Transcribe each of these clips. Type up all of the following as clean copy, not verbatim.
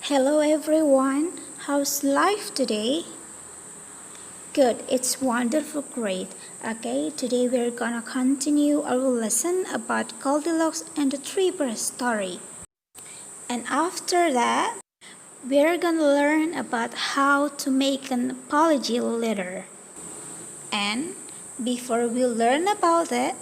Hello everyone, how's life today? Good, it's wonderful, great. Okay, today we're gonna continue our lesson about Goldilocks and the Three Bears story. And after that, we're gonna learn about how to make an apology letter. And before we learn about it,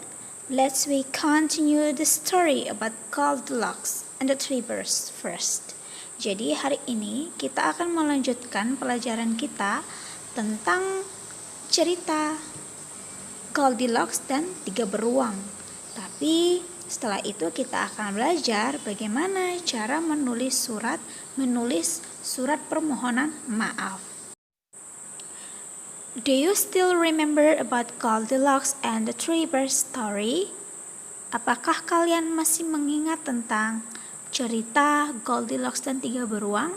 we continue the story about Goldilocks and the Three Bears first. Jadi hari ini kita akan melanjutkan pelajaran kita tentang cerita Goldilocks dan tiga beruang. Tapi setelah itu kita akan belajar bagaimana cara menulis surat permohonan maaf. Do you still remember about Goldilocks and the Three Bears story? Apakah kalian masih mengingat tentang cerita Goldilocks dan tiga beruang?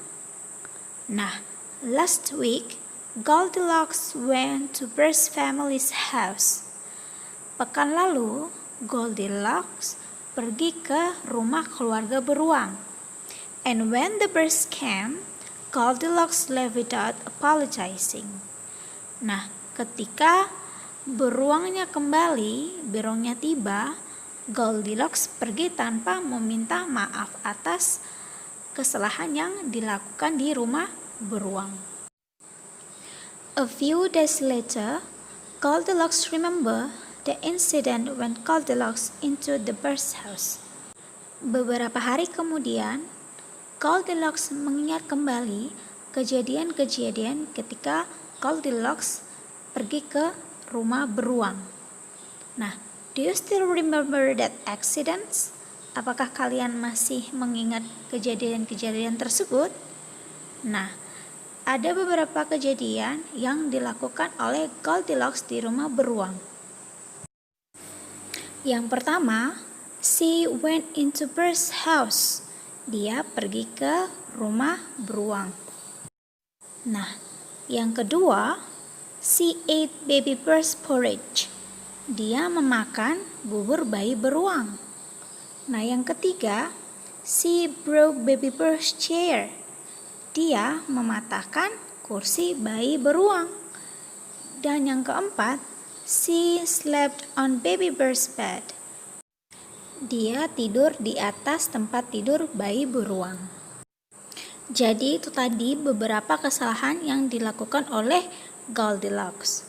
Nah, last week Goldilocks went to Bear's family's house. Pekan lalu, Goldilocks pergi ke rumah keluarga beruang. And when the bears came, Goldilocks left without apologizing. Nah, ketika beruangnya tiba, Goldilocks pergi tanpa meminta maaf atas kesalahan yang dilakukan di rumah beruang. A few days later, Goldilocks remembered the incident when Goldilocks into the bear's house. Beberapa hari kemudian, Goldilocks mengingat kembali kejadian-kejadian ketika Goldilocks pergi ke rumah beruang. Nah, do you still remember that accident? Apakah kalian masih mengingat kejadian-kejadian tersebut? Nah, ada beberapa kejadian yang dilakukan oleh Goldilocks di rumah beruang. Yang pertama, she went into Bear's house. Dia pergi ke rumah beruang. Nah, yang kedua, she ate baby bear's porridge. Dia memakan bubur bayi beruang. Nah, yang ketiga, she broke baby bear's chair. Dia mematahkan kursi bayi beruang. Dan yang keempat, she slept on baby bear's bed. Dia tidur di atas tempat tidur bayi beruang. Jadi itu tadi beberapa kesalahan yang dilakukan oleh Goldilocks.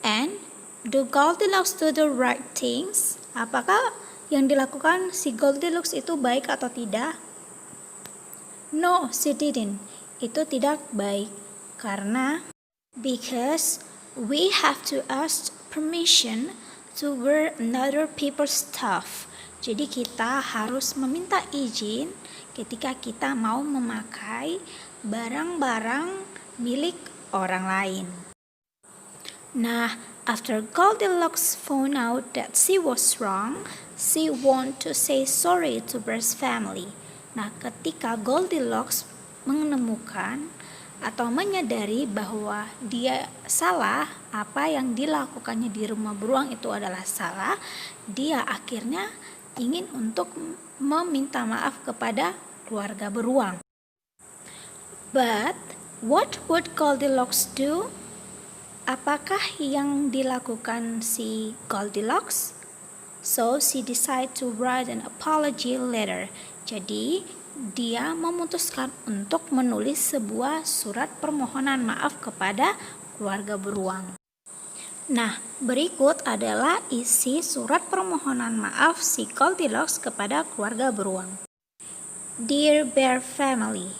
And do Goldilocks do the right things? Apakah yang dilakukan si Goldilocks itu baik atau tidak? No, she didn't. Itu tidak baik karena because we have to ask permission to wear another people's stuff. Jadi kita harus meminta izin ketika kita mau memakai barang-barang milik orang lain. Nah, after Goldilocks found out that she was wrong, she wanted to say sorry to Bear's family. Nah, ketika Goldilocks menemukan atau menyadari bahwa dia salah, apa yang dilakukannya di rumah beruang itu adalah salah, dia akhirnya ingin untuk meminta maaf kepada keluarga beruang. But what would Goldilocks do? Apakah yang dilakukan si Goldilocks? So she decided to write an apology letter. Jadi dia memutuskan untuk menulis sebuah surat permohonan maaf kepada keluarga beruang. Nah, berikut adalah isi surat permohonan maaf si Goldilocks kepada keluarga beruang. Dear Bear Family,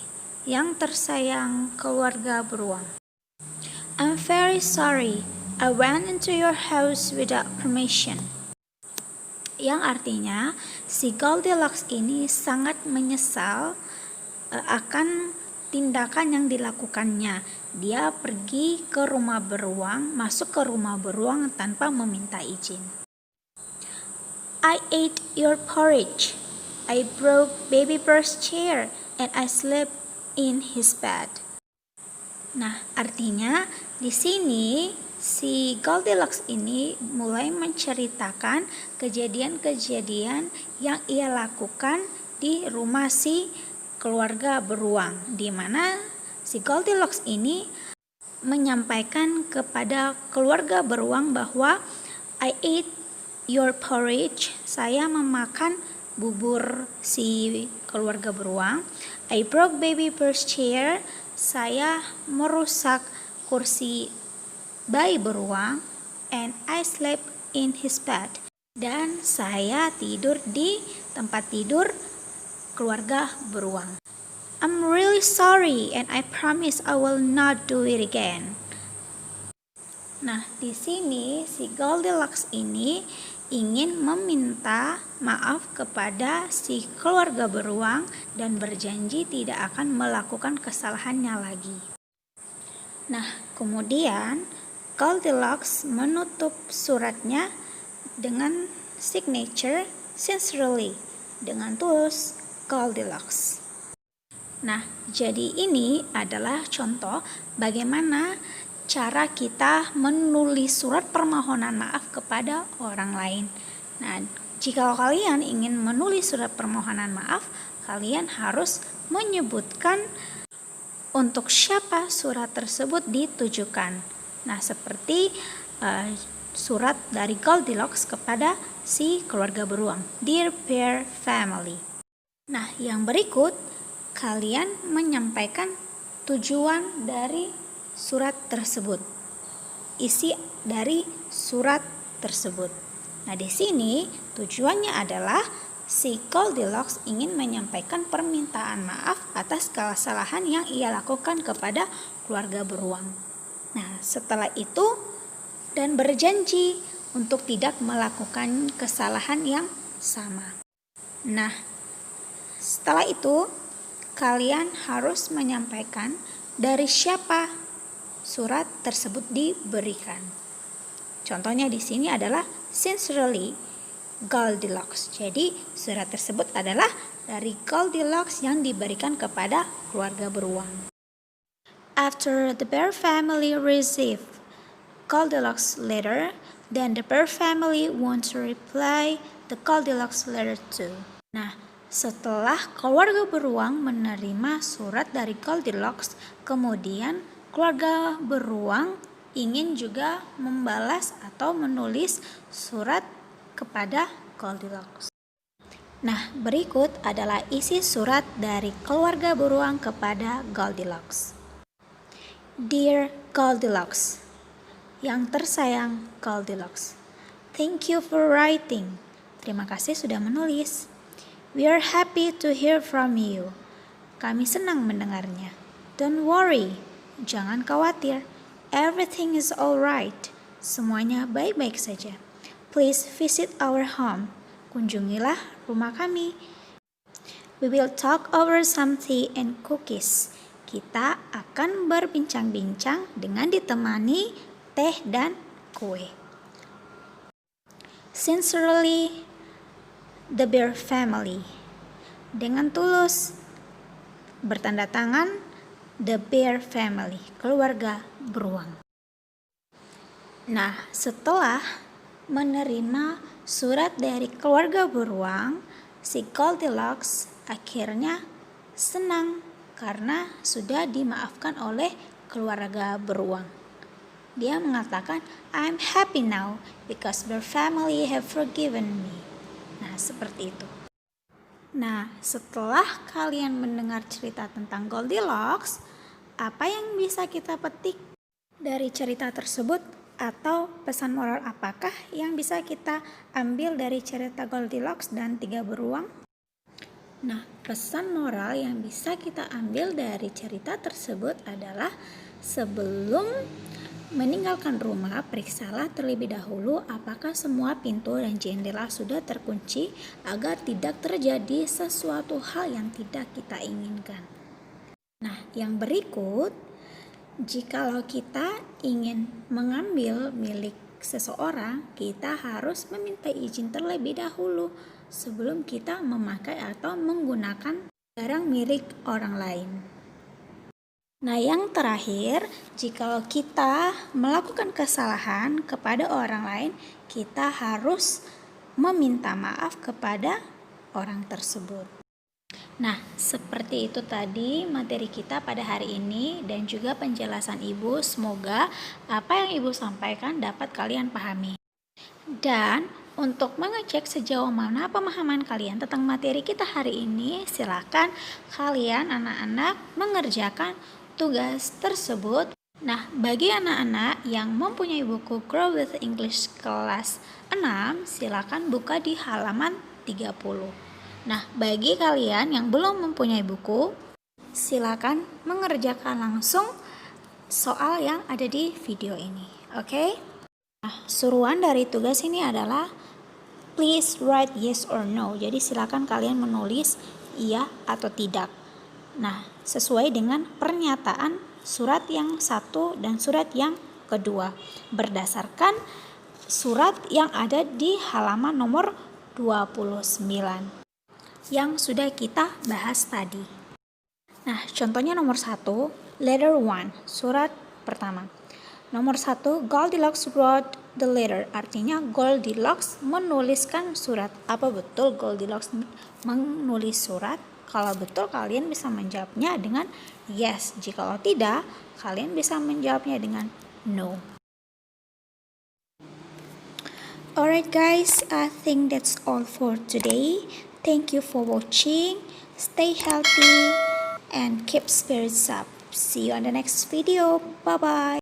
yang tersayang keluarga beruang. I'm very sorry, I went into your house without permission. Yang artinya, si Goldilocks ini sangat menyesal akan tindakan yang dilakukannya. Dia pergi ke rumah beruang, masuk ke rumah beruang tanpa meminta izin. I ate your porridge. I broke baby bear's chair and I slept in his bed. Nah, artinya di sini si Goldilocks ini mulai menceritakan kejadian-kejadian yang ia lakukan di rumah si keluarga beruang, di mana si Goldilocks ini menyampaikan kepada keluarga beruang bahwa I ate your porridge, saya memakan bubur si keluarga beruang. I broke baby bird's chair, saya merusak kursi bayi beruang. And I slept in his bed, dan saya tidur di tempat tidur keluarga beruang. I'm really sorry and I promise I will not do it again. Nah, di sini si Goldilocks ini ingin meminta maaf kepada si keluarga beruang dan berjanji tidak akan melakukan kesalahannya lagi. Nah, kemudian Goldilocks menutup suratnya dengan signature sincerely, dengan tulus Goldilocks. Nah, jadi ini adalah contoh bagaimana cara kita menulis surat permohonan maaf kepada orang lain. Nah, jika kalian ingin menulis surat permohonan maaf, kalian harus menyebutkan untuk siapa surat tersebut ditujukan. Nah, seperti surat dari Goldilocks kepada si keluarga beruang, Dear Bear Family. Nah, yang berikut kalian menyampaikan tujuan dari surat tersebut, isi dari surat tersebut. Nah, di sini tujuannya adalah si Goldilocks ingin menyampaikan permintaan maaf atas kesalahan yang ia lakukan kepada keluarga beruang. Nah, setelah itu dan berjanji untuk tidak melakukan kesalahan yang sama. Nah, setelah itu kalian harus menyampaikan dari siapa surat tersebut diberikan. Contohnya di sini adalah sincerely Goldilocks. Jadi surat tersebut adalah dari Goldilocks yang diberikan kepada keluarga beruang. After the bear family received Goldilocks letter, then the bear family want to reply the Goldilocks letter too. Nah, setelah keluarga beruang menerima surat dari Goldilocks, kemudian keluarga beruang ingin juga membalas atau menulis surat kepada Goldilocks. Nah, berikut adalah isi surat dari keluarga beruang kepada Goldilocks. Dear Goldilocks, yang tersayang Goldilocks, thank you for writing. Terima kasih sudah menulis. We are happy to hear from you. Kami senang mendengarnya. Don't worry, jangan khawatir. Everything is alright. Semuanya baik-baik saja. Please visit our home. Kunjungilah rumah kami. We will talk over some tea and cookies. Kita akan berbincang-bincang dengan ditemani teh dan kue. Sincerely, the Bear Family. Dengan tulus, bertanda tangan The Bear Family, keluarga beruang. Nah, setelah menerima surat dari keluarga beruang, si Goldilocks akhirnya senang karena sudah dimaafkan oleh keluarga beruang. Dia mengatakan, I'm happy now because Bear Family have forgiven me. Nah, seperti itu. Nah, setelah kalian mendengar cerita tentang Goldilocks, apa yang bisa kita petik dari cerita tersebut? Atau pesan moral apakah yang bisa kita ambil dari cerita Goldilocks dan 3 beruang? Nah, pesan moral yang bisa kita ambil dari cerita tersebut adalah sebelum meninggalkan rumah, periksalah terlebih dahulu apakah semua pintu dan jendela sudah terkunci agar tidak terjadi sesuatu hal yang tidak kita inginkan. Nah, yang berikut, jikalau kita ingin mengambil milik seseorang, kita harus meminta izin terlebih dahulu sebelum kita memakai atau menggunakan barang milik orang lain. Nah, yang terakhir, jikalau kita melakukan kesalahan kepada orang lain, kita harus meminta maaf kepada orang tersebut. Nah, seperti itu tadi materi kita pada hari ini dan juga penjelasan Ibu. Semoga apa yang Ibu sampaikan dapat kalian pahami. Dan untuk mengecek sejauh mana pemahaman kalian tentang materi kita hari ini, silakan kalian anak-anak mengerjakan tugas tersebut. Nah, bagi anak-anak yang mempunyai buku Grow with English kelas 6, silakan buka di halaman 30. Nah, bagi kalian yang belum mempunyai buku, silakan mengerjakan langsung soal yang ada di video ini. Oke? Nah, suruhan dari tugas ini adalah please write yes or no. Jadi silakan kalian menulis iya atau tidak. Nah, sesuai dengan pernyataan surat yang satu dan surat yang kedua, berdasarkan surat yang ada di halaman nomor 29 yang sudah kita bahas tadi. Nah, contohnya nomor 1, letter 1, surat pertama. Nomor 1, Goldilocks wrote the letter. Artinya Goldilocks menuliskan surat. Apa betul Goldilocks menulis surat? Kalau betul, kalian bisa menjawabnya dengan yes. Jika tidak, kalian bisa menjawabnya dengan no. Alright guys, I think that's all for today. Thank you for watching. Stay healthy and keep spirits up. See you on the next video. Bye bye.